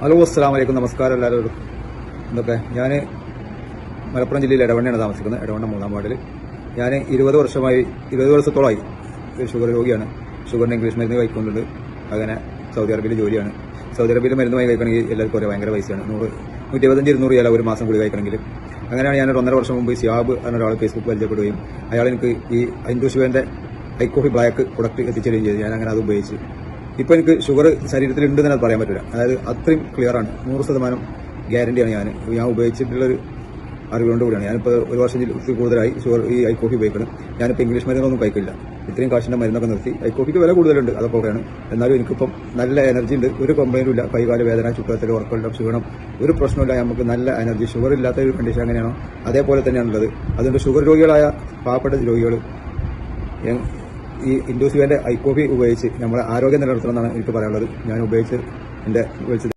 Hello, അസ്സലാമു അലൈക്കും. നമസ്കാരം എല്ലാവരോടും. എന്തൊക്കെ, ഞാൻ മലപ്പുറം ജില്ലയിൽ എടവണ്ണയാണ് താമസിക്കുന്നത്. എടവണ്ണ 3-ാം വാർഡിൽ. ഞാൻ 20 വർഷത്തോളമായി ഷുഗർ രോഗിയാണ്. ഷുഗറിന് ഇംഗ്ലീഷ് മരുന്ന് കഴിക്കുന്നുണ്ട്. അങ്ങനെ സൗദി അറേബ്യയിൽ ജോലിയാണ്. സൗദി അറേബ്യയിൽ മരുന്ന് വാങ്ങി കഴിക്കണമെങ്കിൽ എല്ലാവർക്കും ഒരേ ഭയങ്കര പൈസയാണ്. 125-200 രൂപ ഒരു മാസം കൂടി കഴിക്കണമെങ്കിൽ. അങ്ങനെയാണ് ഞാൻ 1.5 വർഷം മുമ്പ് സിയാബ് എന്ന ഒരാൾ ഫേസ്ബുക്ക് പരിചയപ്പെടുകയും അയാൾ എനിക്ക് ഈ ഇൻഡോസുവേൻ്റെ ഐക്കോഫി ബ്ലാക്ക് പ്രൊഡക്റ്റ് എത്തിച്ചേരുകയും ചെയ്തു. ഞാൻ അങ്ങനെ അത് ഉപയോഗിച്ച് ഇപ്പോൾ എനിക്ക് ഷുഗർ ശരീരത്തിലുണ്ട് എന്ന് പറയാൻ പറ്റില്ല. അതായത് അത്രയും ക്ലിയറാണ്, 100% ഗ്യാരണ്ടിയാണ് ഞാൻ ഉപയോഗിച്ചിട്ടുള്ളൊരു അറിവുകൊണ്ട് കൂടിയാണ്. ഞാനിപ്പോൾ 1 വർഷത്തിൽ കൂടുതലായി ഈ ഐക്കോഫി ഉപയോഗിക്കണം. ഞാനിപ്പോൾ ഇംഗ്ലീഷ് മരുന്നൊന്നും കഴിക്കില്ല. ഇത്രയും കാശിൻ്റെ മരുന്നൊക്കെ നിർത്തി. ഐക്കോഫിക്ക് വില കൂടുതലുണ്ട്, അതൊക്കെ ഓക്കെയാണ്. എന്നാലും എനിക്കിപ്പം നല്ല എനർജി ഉണ്ട്, ഒരു കംപ്ലൈൻറ്റും ഇല്ല. കൈകാല വേദന, ചുക്കത്തിൽ ഉറക്കമില്ല, ക്ഷീണം, ഒരു പ്രശ്നമില്ല. നമുക്ക് നല്ല എനർജി. ഷുഗർ ഇല്ലാത്ത ഒരു കണ്ടീഷൻ എങ്ങനെയാണോ അതേപോലെ തന്നെയാണുള്ളത്. അതുകൊണ്ട് ഷുഗർ രോഗികളായ പാവപ്പെട്ട രോഗികൾ ഈ ഇൻഡോസുവേൻ്റെ ഐക്കോഫി ഉപയോഗിച്ച് നമ്മുടെ ആരോഗ്യം നിലനിർത്തണമെന്നാണ് എനിക്ക് പറയാനുള്ളത്. ഞാൻ ഉപയോഗിച്ച്